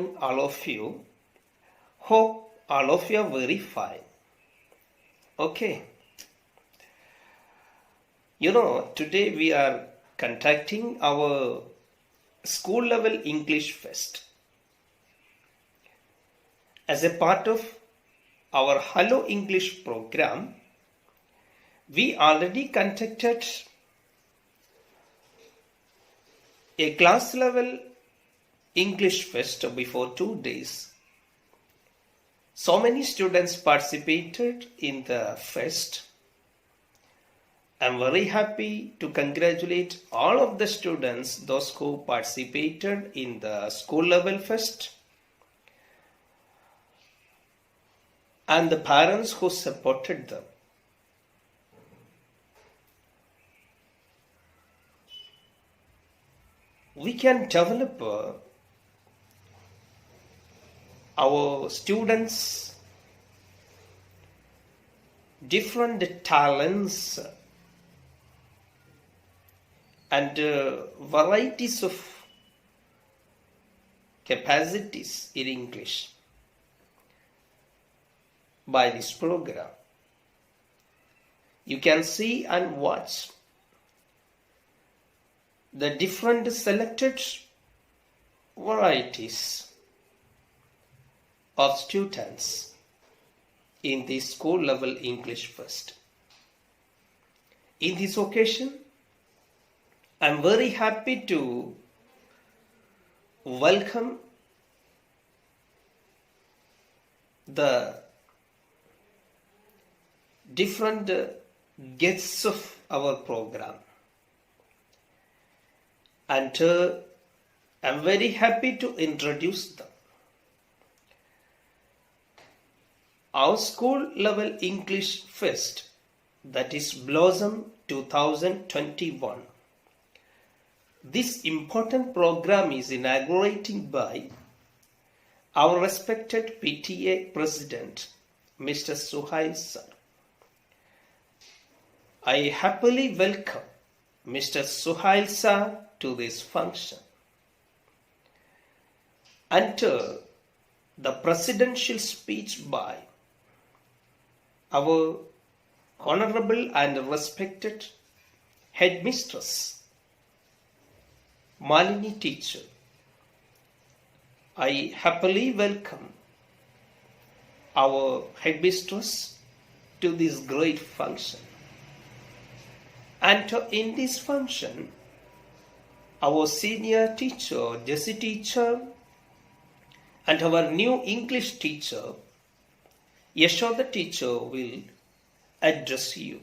morning, all of you. Hope all of you are very fine. Okay. Today we are conducting our school level English fest. As a part of our Hello English program, we already conducted a class level English fest before 2 days. So many students participated in the fest. I'm very happy to congratulate all of the students, those who participated in the school level fest, and the parents who supported them. We can develop our students' different talents and varieties of capacities in English by this program. You can see and watch the different selected varieties of students in the school level English fest. In this occasion, I am very happy to welcome the different guests of our program. And I'm very happy to introduce them. Our school level English fest, that is Blossom 2021. This important program is inaugurated by our respected PTA President, Mr. Suhail Sir. I happily welcome Mr. Suhail Sir to this function. Enter the presidential speech by our honorable and respected headmistress, Malini teacher. I happily welcome our headmistress to this great function. And in this function, our senior teacher, Jessie teacher, and our new English teacher, Yashoda teacher, will address you.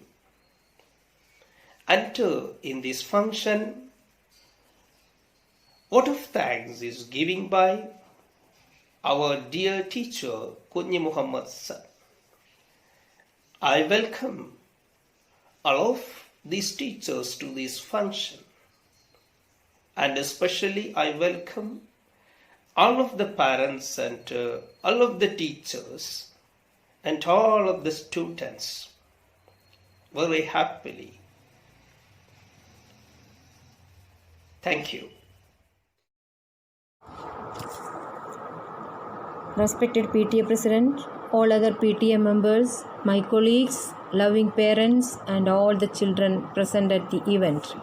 And in this function, vote of thanks is given by our dear teacher, Kunyi Muhammad Sir. I welcome all of these teachers to this function. And especially I welcome all of the parents and all of the teachers and all of the students very happily. Thank you. Respected PTA President, all other PTA members, my colleagues, loving parents and all the children present at the event.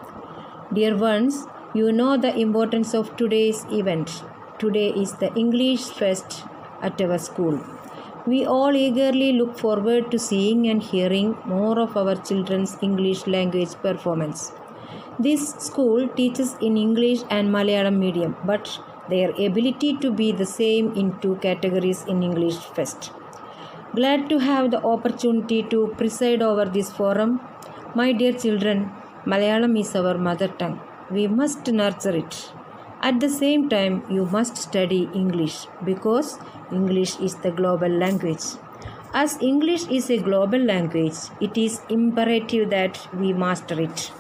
Dear ones, you know the importance of today's event. Today is the English Fest at our school. We all eagerly look forward to seeing and hearing more of our children's English language performance. This school teaches in English and Malayalam medium, but their ability to be the same in two categories in English Fest. Glad to have the opportunity to preside over this forum. My dear children, Malayalam is our mother tongue. We must nurture it. At the same time, you must study English because English is the global language. As English is a global language, it is imperative that we master it.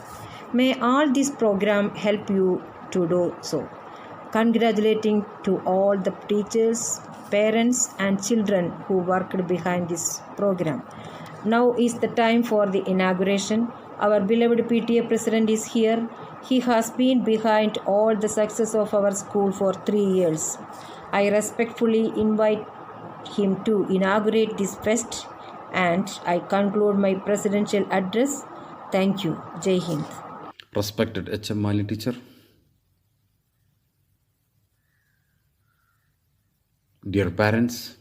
May all this program help you to do so. Congratulating to all the teachers, parents and children who worked behind this program. Now is the time for the inauguration. Our beloved PTA President is here. He has been behind all the success of our school for 3 years. I respectfully invite him to inaugurate this fest and I conclude my presidential address. Thank you. Jai Hind. Respected HM Mali teacher, dear parents,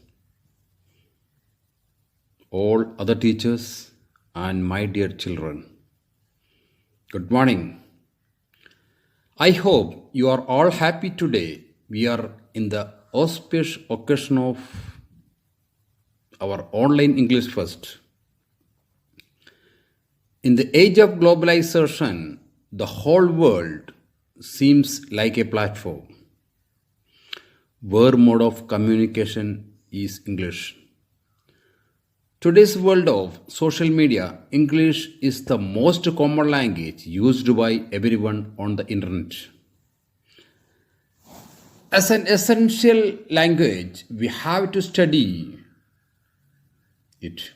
all other teachers, and my dear children, good morning. I hope you are all happy today. We are in the auspicious occasion of our online English Fest. In the age of globalization, the whole world seems like a platform where mode of communication is English. Today's world of social media, English is the most common language used by everyone on the internet. As an essential language, we have to study it.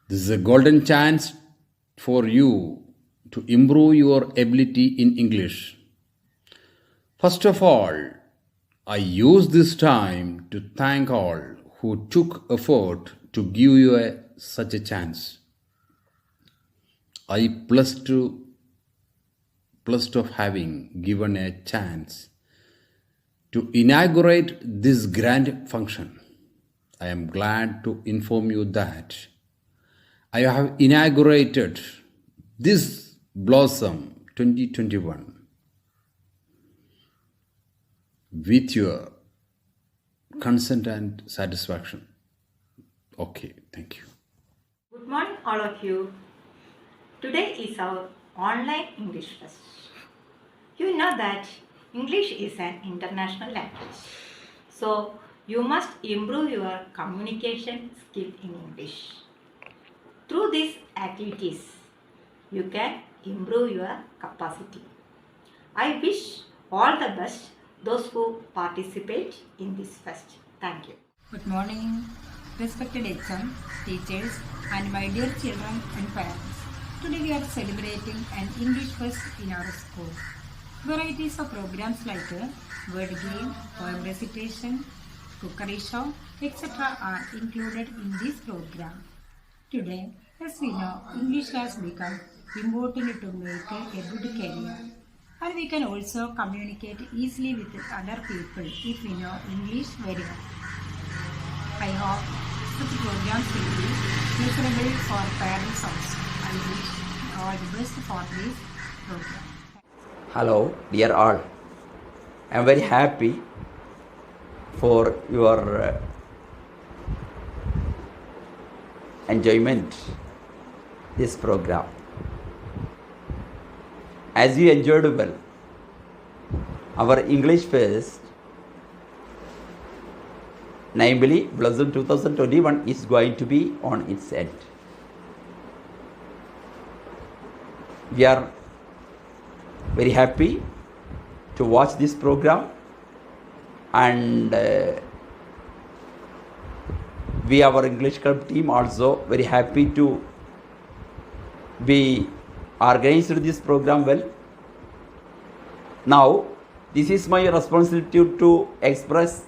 This is a golden chance for you to improve your ability in English. First of all, I use this time to thank all who took effort to give you such a chance. I blessed of having given a chance to inaugurate this grand function. I am glad to inform you that I have inaugurated this Blossom 2021 with your consent and satisfaction. Okay, thank you. Good morning, all of you. Today is our online English Fest. You know that English is an international language. So, you must improve your communication skill in English. Through these activities, you can improve your capacity. I wish all the best those who participate in this fest. Thank you. Good morning, respected HM, teachers, and my dear children and parents. Today we are celebrating an English Fest in our school. Varieties of programs like word game, poem recitation, cookery show, etc. are included in this program. Today, as we know, English has become important to make a good career. And we can also communicate easily with other people if we know English very well. I hope such programs will be pleasurable for parents also. I wish all the best for this program. Hello, dear all. I am very happy for your enjoyment this program. As you enjoyed well, our English Fest, namely Blossom 2021, is going to be on its end. We are very happy to watch this program, and we, our English Club team, also very happy to be organized this program well. Now, this is my responsibility to express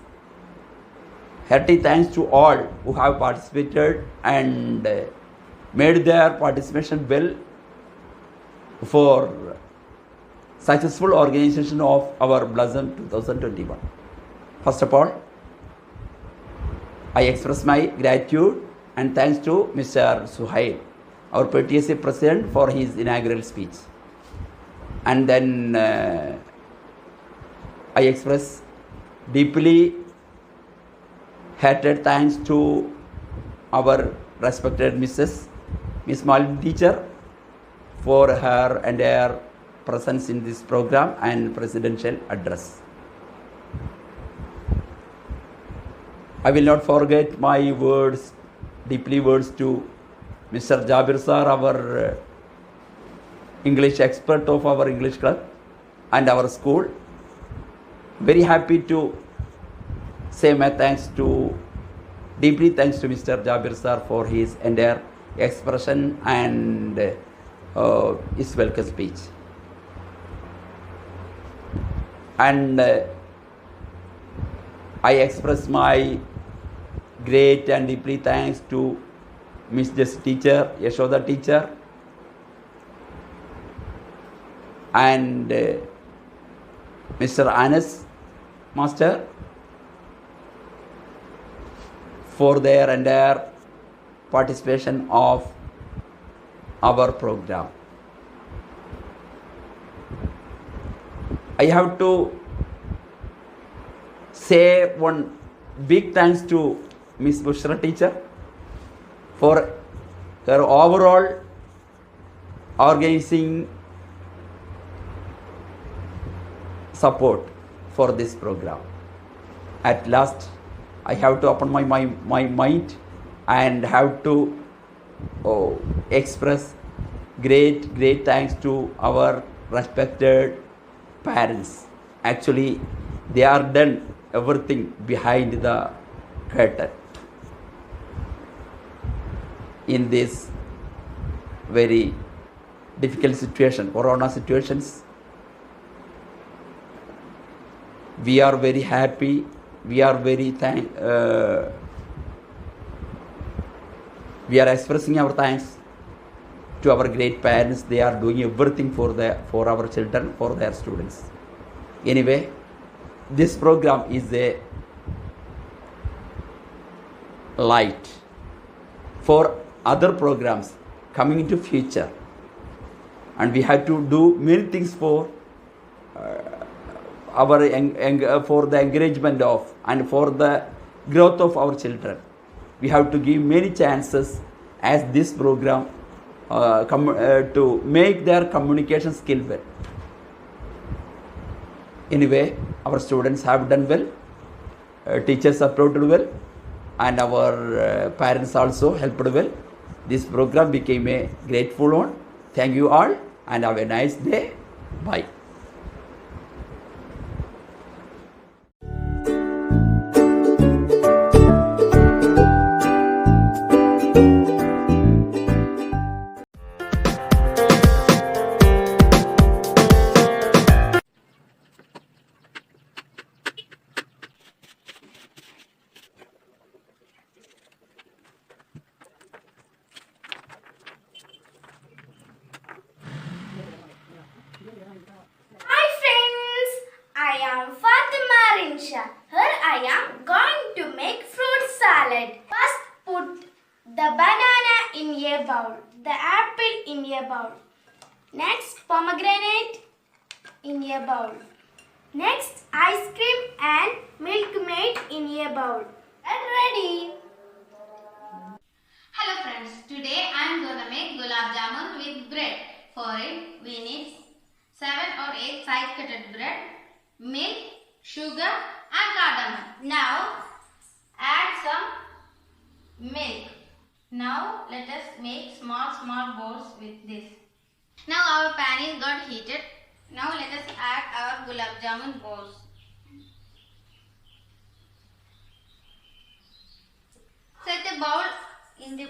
hearty thanks to all who have participated and made their participation well for successful organization of our Blossom 2021. First of all, I express my gratitude and thanks to Mr. Suhail, our PTSA president, for his inaugural speech. And then I express deeply hearted thanks to our respected Miss Malini teacher for her entire presence in this program and presidential address. I will not forget my words, deeply words to Mr. Jabir sir, our English expert of our English club and our school. Very happy to say my thanks to, deeply thanks to Mr. Jabir sir for his entire expression and his welcome speech. And I express my great and deeply thanks to Miss Jess teacher, Yashoda teacher, and Mr. Anas master for their entire participation of our program. I have to say one big thanks to Miss Bushra teacher for her overall organizing support for this program. At last, I have to open my mind and have to express great thanks to our respected parents. Actually, they are done everything behind the curtain in this very difficult situation, corona situations. We are very happy. We are very we are expressing our thanks to our great parents. They are doing everything for our children, for their students. Anyway, this program is a light for other programs coming into future, and we have to do many things for for the encouragement of and for the growth of our children. We have to give many chances as this program to make their communication skill well. Anyway, our students have done well, teachers supported well, and our parents also helped well. This program became a grateful one. Thank you all and have a nice day. Bye. Hi friends, I am Fatima Rinsha. Here I am going to make fruit salad. First put the banana in a bowl, the apple in a bowl. Next pomegranate in a bowl. Next ice cream and milk made in a bowl. And ready. Hello friends, today I am gonna make gulab jamun with bread. For it we need 7 or 8 side cutted bread, milk, sugar and cardamom. Now add some milk. Now let us make small balls with this. Now our pan is got heated. Now let us add our gulab jamun balls. Set a bowl in the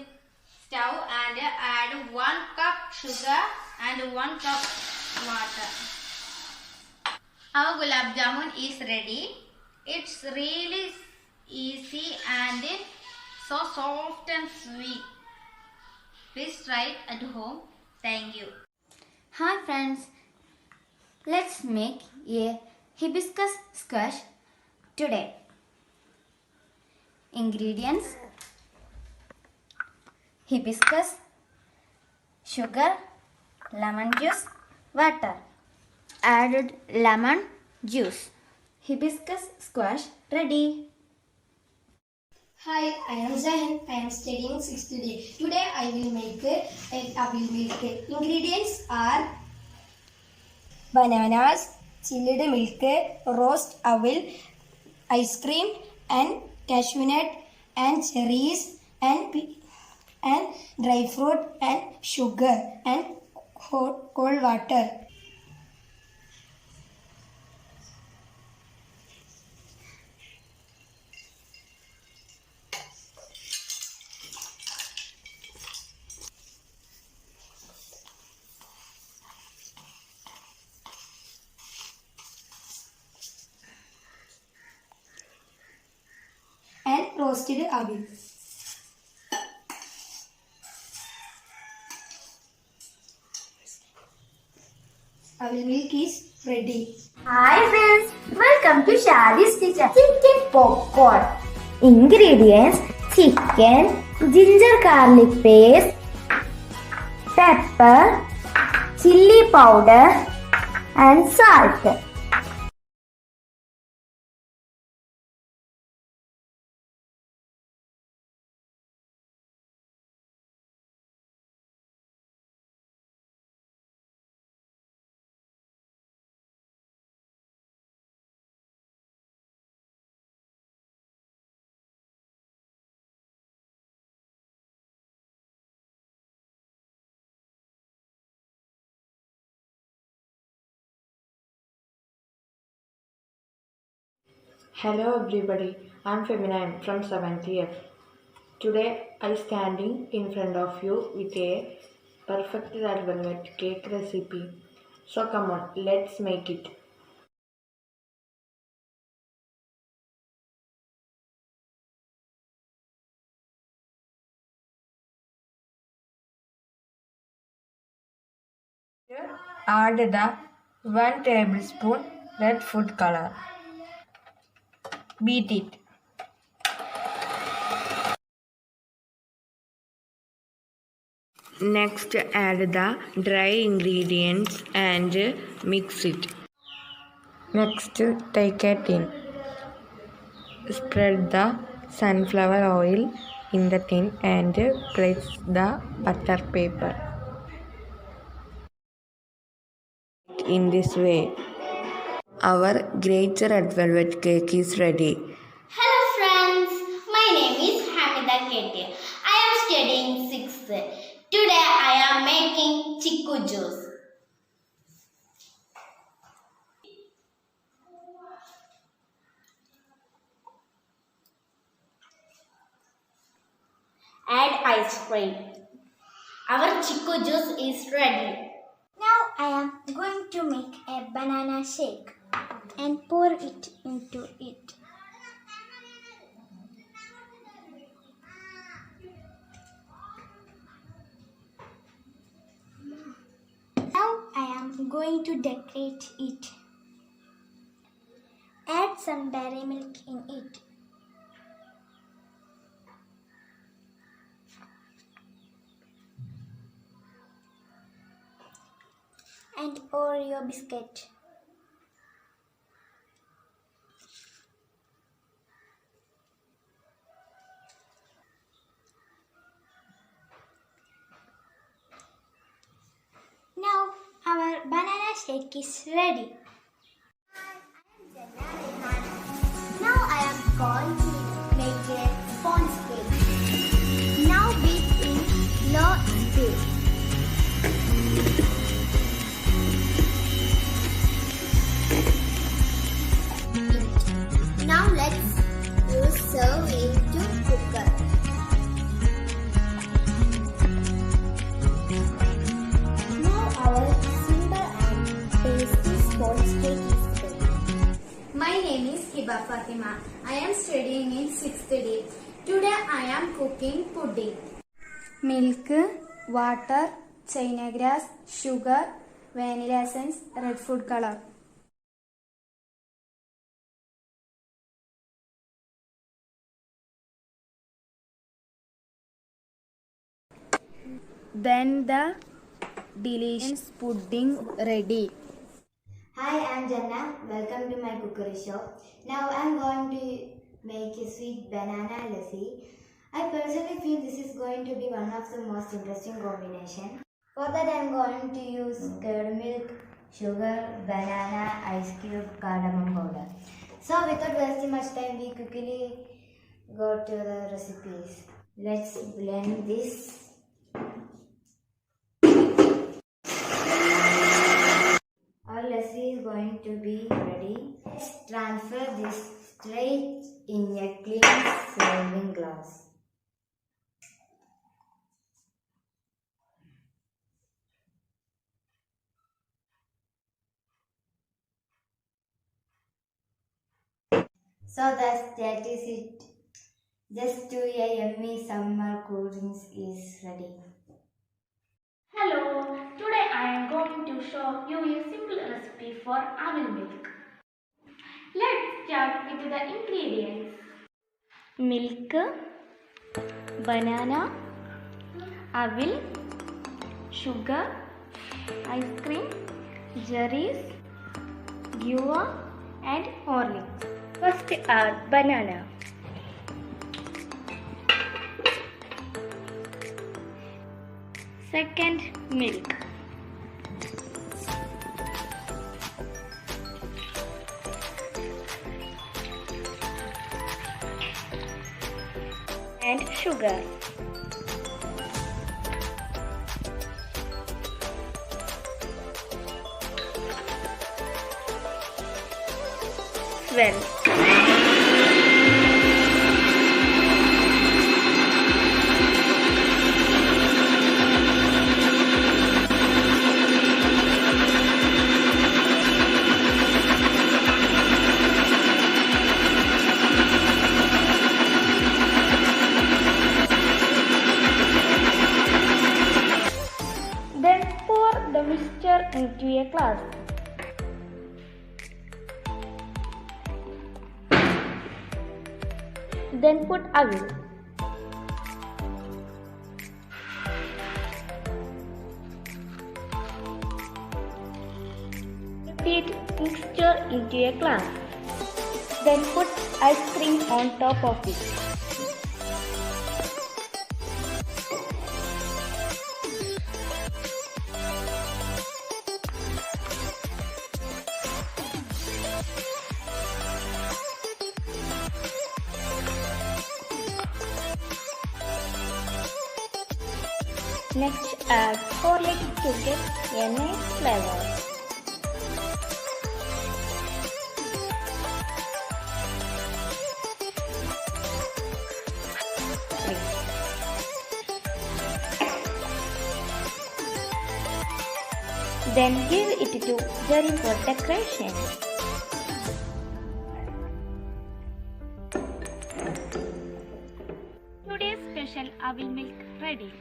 stove and add 1 cup sugar and 1 cup water. Our gulab jamun is ready. It's really easy and so soft and sweet. Please try it at home. Thank you. Hi friends, let's make a hibiscus squash today. Ingredients: hibiscus, sugar, lemon juice, water. Added lemon juice. Hibiscus squash ready. Hi, I am Zahan. I am studying 6th day. Today I will make ingredients are bananas, chilled milk, roast owl, ice cream and cashew nut and cherries and dry fruit and sugar and cold water. roasted avi. Avi milk is ready. Hi friends, welcome to Shadi's Kitchen. Chicken popcorn. Ingredients: chicken, ginger garlic paste, pepper, chili powder and salt. Hello everybody, I'm Femina. I'm from 7th year. Today I standing in front of you with a perfect red velvet cake recipe. So come on, let's make it. Add the 1 tablespoon red food color. Beat it. Next add the dry ingredients and mix it. Next take a tin. Spread the sunflower oil in the tin and place the butter paper. In this way, our great red velvet cake is ready. Hello friends, my name is Hamida Ketia. I am studying 6th. Today I am making chiku juice. Add ice cream. Our chiku juice is ready. Now I am going to make a banana shake and pour it into it. Now I am going to decorate it. Add some dairy milk in it. And Oreo biscuit. Now our banana shake is ready. Now I am going to make a sponge cake. Now beat in low speed. Now let's serve into cooker. Now our simple and tasty sponge cake is ready. My name is Hiba Fatima. I am studying in 6th day. Today I am cooking pudding. Milk, water, china grass, sugar, vanilla essence, red food color. Then the delicious pudding ready. Hi, I am Janna. Welcome to my cookery shop. Now I am going to make a sweet banana lassi. I personally feel this is going to be one of the most interesting combination. For that I am going to use curd milk, sugar, banana, ice cube, cardamom powder. So without wasting much time, we quickly go to the recipes. Let's blend this. Our lassi is going to be ready. Let's transfer this straight in a clean serving glass. So that is it. Just a yummy summer cool drinks is ready. Hello, today I am going to show you a simple recipe for almond milk. Let's start with the ingredients. Milk, banana, avil, sugar, ice cream, cherries, guava and Horlicks. First add banana. Second, milk. And sugar. Swell. Then pour the mixture into a glass. Then put avil. Repeat mixture into a glass. Then put ice cream on top of it. Next add Horlicks to get a nice flavor. Then give it to Jerry for decoration. Today's special avil milk ready.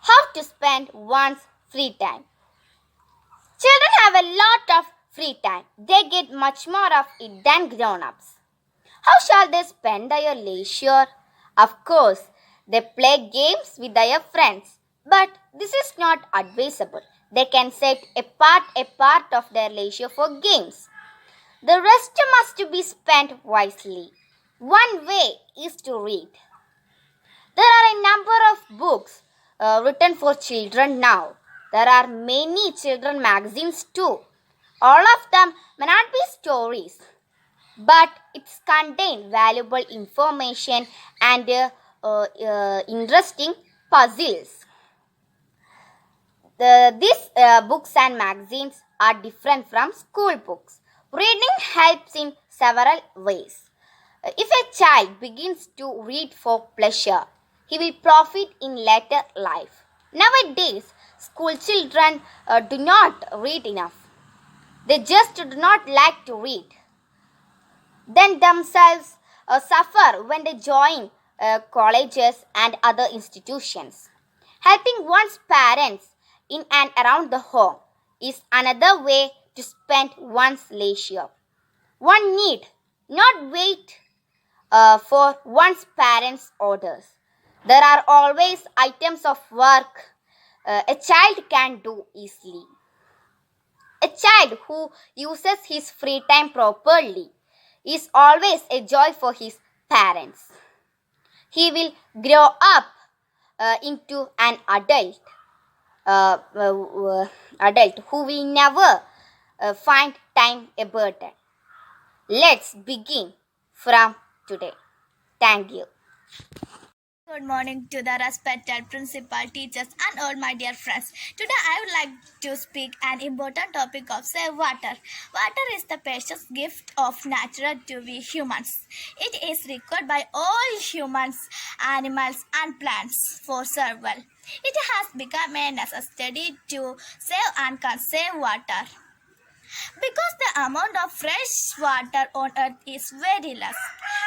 How to spend one's free time. Children have a lot of free time. They get much more of it than grown-ups. How shall they spend their leisure? Of course, they play games with their friends. But this is not advisable. They can set apart a part of their leisure for games. The rest must be spent wisely. One way is to read. There are a number of books written for children now. There are many children magazines too. All of them may not be stories, but it contain valuable information and interesting puzzles. These books and magazines are different from school books. Reading helps in several ways. If a child begins to read for pleasure, he will profit in later life. Nowadays, school children do not read enough. They just do not like to read. Then themselves suffer when they join colleges and other institutions. Helping one's parents in and around the home is another way to spend one's leisure. One need not wait for one's parents' orders. There are always items of work a child can do easily. A child who uses his free time properly is always a joy for his parents. He will grow up into an adult who will never find time a burden. Let's begin from today. Thank you. Good morning to the respected principal, teachers, and all my dear friends. Today I would like to speak an important topic of save water. Water is the precious gift of nature to we humans. It is required by all humans, animals, and plants for survival. It has become a necessity to save and conserve water. Because the amount of fresh water on earth is very less.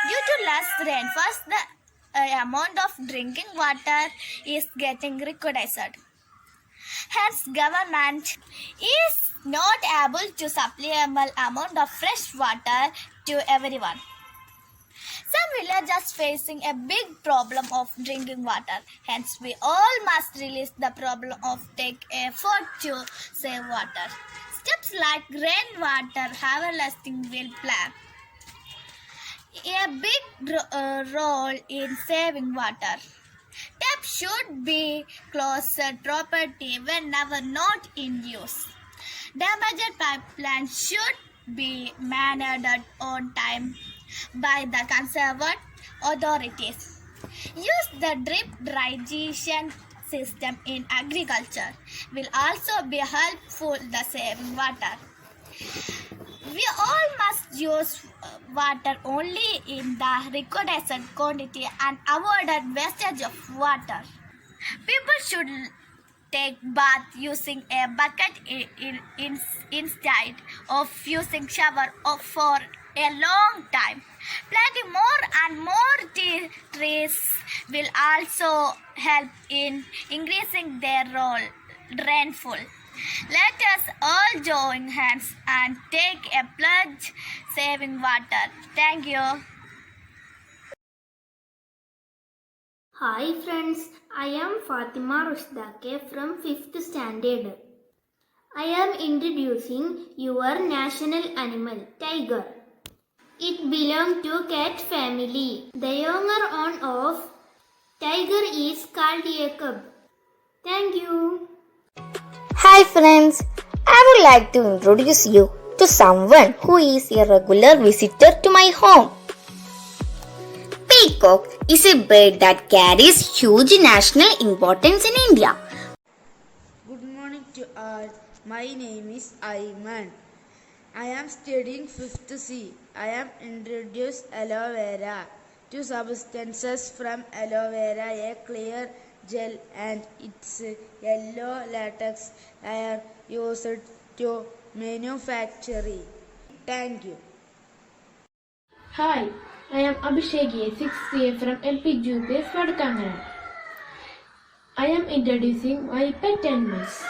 Due to less rainfall, the amount of drinking water is getting reduced. Hence, government is not able to supply amount of fresh water to everyone. Some villages facing a big problem of drinking water. Hence, we all must release the problem of take effort to save water. Steps like rainwater harvesting will play a big role in saving water. Taps should be closed property whenever not in use. Damaged pipelines should be managed on time by the concerned authorities. Use the drip irrigation system in agriculture will also be helpful in saving water. We all must use water only in the required quantity and avoid wastage of water. People should take bath using a bucket instead of using shower for a long time. Planting more and more trees will also help in increasing their rainfall. Let us all join hands and take a pledge saving water. Thank you. Hi friends, I am Fatima Rushdake from 5th standard. I am introducing your national animal, tiger. It belongs to cat family. The younger one of tiger is called a cub. Thank you. Hi friends, I would like to introduce you to someone who is a regular visitor to my home. Peacock is a bird that carries huge national importance in India. Good morning to all. My name is Ayman. I am studying 5th C. I am introduced aloe vera. Two substances from aloe vera, a clear gel and its yellow latex are used to manufacture. Thank you. Hi, I am Abhishek, 6th from MP Jupe, Vadakangana. I am introducing my pet animals.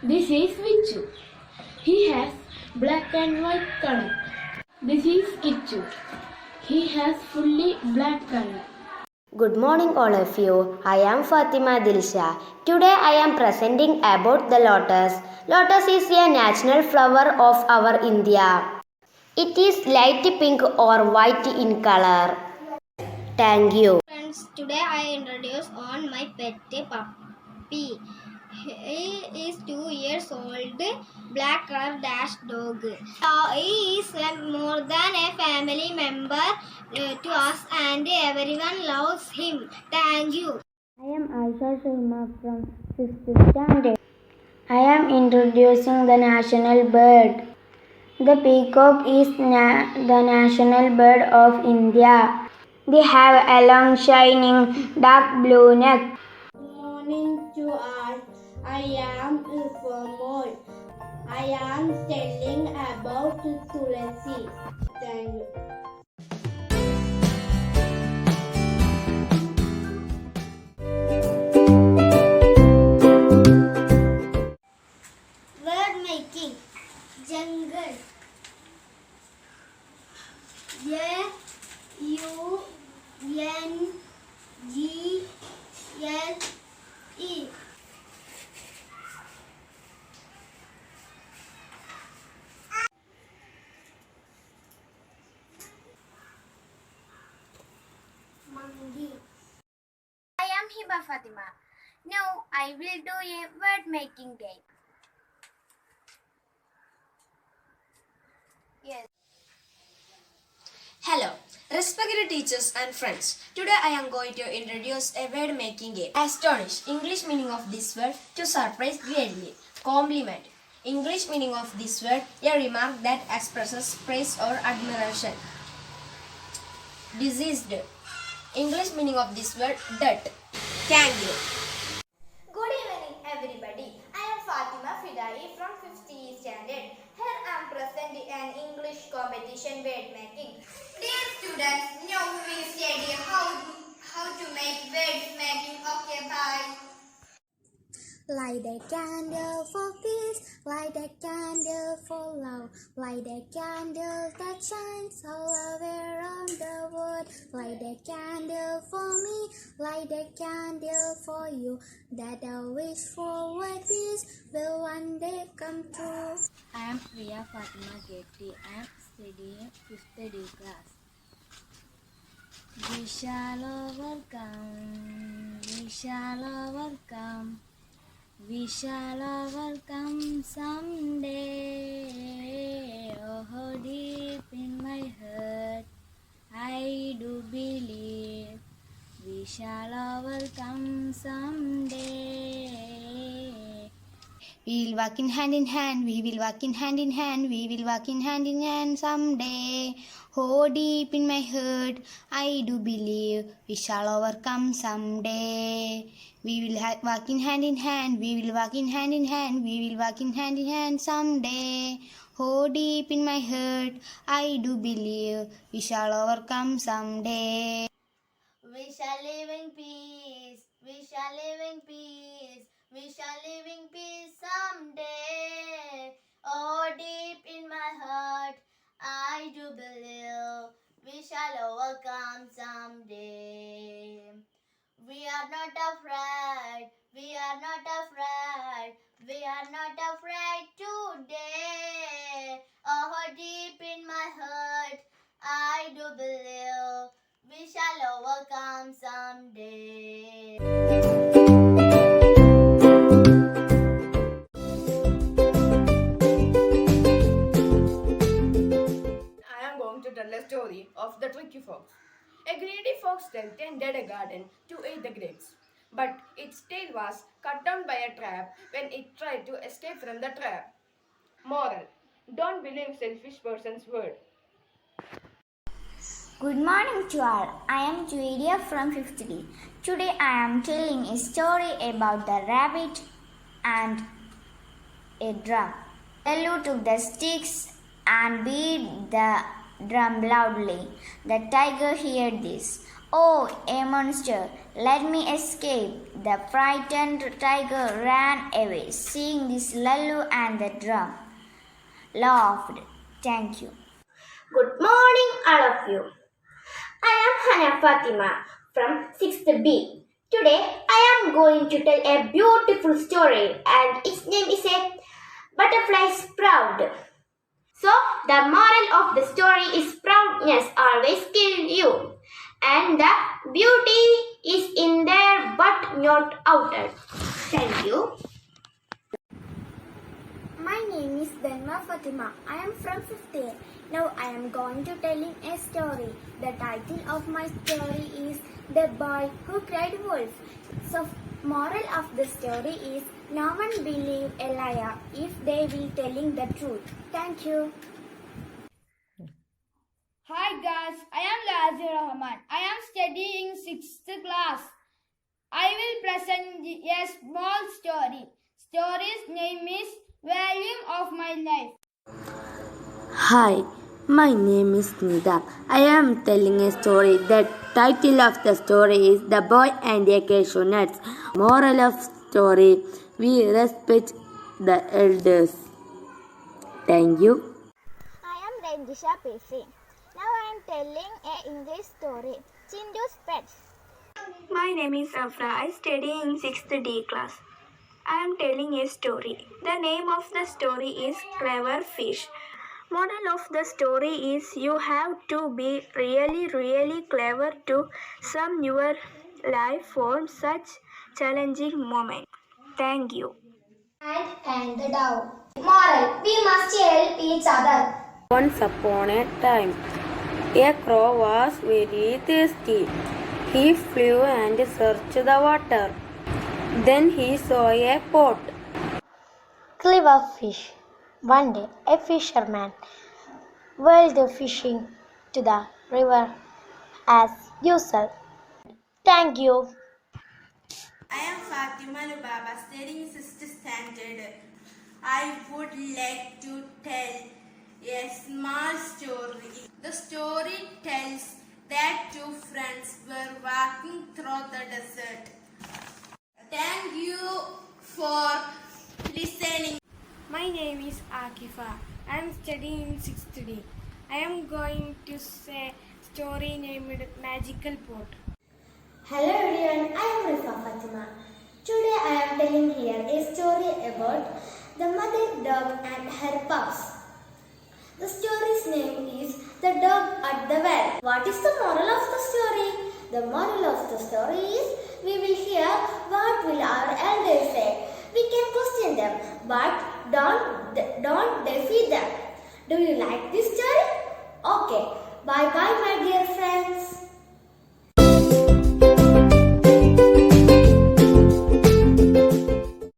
This is Vichu. He has black and white color. This is Kichu. He has fully black color. Good morning all of you. I am Fatima Dilsha. Today I am presenting about the lotus. Lotus is a national flower of our India. It is light pink or white in color. Thank you. Friends, today I introduce on my pet puppy. He is 2 years old, black color dash dog. He is more than a family member to us and everyone loves him. Thank you. I am Aisha Sharma from 5th standard. I am introducing the national bird. The peacock is the national bird of India. They have a long shining dark blue neck. Good morning to all. I am Ufamol. I am telling about Tulasi. Thank you. Word making. Jungle. Jungle. Monkey. I am Hiba Fatima. Now I will do a word making game. Yes. Hello, respected teachers and friends. Today I am going to introduce a word making game. Astonish, English meaning of this word, to surprise greatly. Compliment, English meaning of this word, a remark that expresses praise or admiration. Diseased, English meaning of this word, dirt. Thank you. Good evening, everybody. I am Fatima Fidai from 5th E Standard. Here I am presenting an English competition word making. Dear students, now we will study how to make words making. Okay, bye. Light a candle for peace, light a candle for love, light a candle that shines all around the world. Light a candle for me, light a candle for you, that our wish for world peace will one day come true. I am Priya Fatima Getty. I am studying 5th D class. We shall overcome, we shall overcome. We shall overcome someday. Oh, deep in my heart, I do believe we shall overcome someday. We will walk in hand, we will walk in hand, we will walk in hand someday. Oh, deep in my heart, I do believe we shall overcome someday. We will walk in hand, we will walk in hand, we will walk in hand someday. Oh, deep in my heart, I do believe we shall overcome someday. We shall live in peace. We shall live in peace. We shall live in peace someday. Oh, deep in my heart, I do believe we shall overcome someday. We are not afraid. We are not afraid. We are not afraid today. Oh, deep in my heart, I do believe we shall overcome someday. I am going to tell a story of the tricky fox. A greedy fox tended a garden to eat the grapes, but its tail was cut down by a trap when it tried to escape from the trap. Moral: don't believe selfish person's word. Good morning to all. I am Julia from 5th D. Today I am telling a story about the rabbit and a drum. Lellu took the sticks and beat the drum loudly. The tiger heard this. Oh, a monster! Let me escape! The frightened tiger ran away. Seeing this, Lellu and the drum laughed. Thank you. Good morning, all of you. I am Hana Fatima from 6th B. Today I am going to tell a beautiful story and its name is a Butterfly Sprout. So the moral of the story is proudness always kills you and the beauty is in there but not outer. Thank you. My name is Dhanma Fatima. I am from 5th A. Now I am going to telling a story. The title of my story is The Boy Who Cried Wolf. So moral of the story is no one believe a liar if they will telling the truth. Thank you. Hi guys, I am Lazir Rahman. I am studying 6th class. I will present a small story. Story's name is Volume of My Life. Hi, my name is Nida. I am telling a story. The title of the story is The Boy and the Cashew Nuts. Moral of story: we respect the elders. Thank you. I am Renjisha Pesi. Now I am telling a English story. Chindu's Pets. My name is Afra. I study in 6th D class. I am telling a story. The name of the story is Clever Fish. Moral of the story is you have to be really clever to sum your life for such challenging moments. Thank you. And the dove. Moral: we must help each other. Once upon a time, A crow was very thirsty. He flew and searched the water. Then he saw a pot. Clever fish. One day, a fisherman went fishing to the river as usual. Thank you. I am Fatima Lubaba, studying 6th standard. I would like to tell a small story. The story tells that two friends were walking through the desert. Thank you for listening. My name is Akifa. I am studying in 6th D. I am going to say a story named Magical Pot. Hello everyone, I am Rifa Fatima. Today I am telling here a story about the mother dog and her pups. The story's name is The Dog at the Well. What is the moral of the story? The moral of the story is we will hear what will our elders say. We can question them, but don't defeat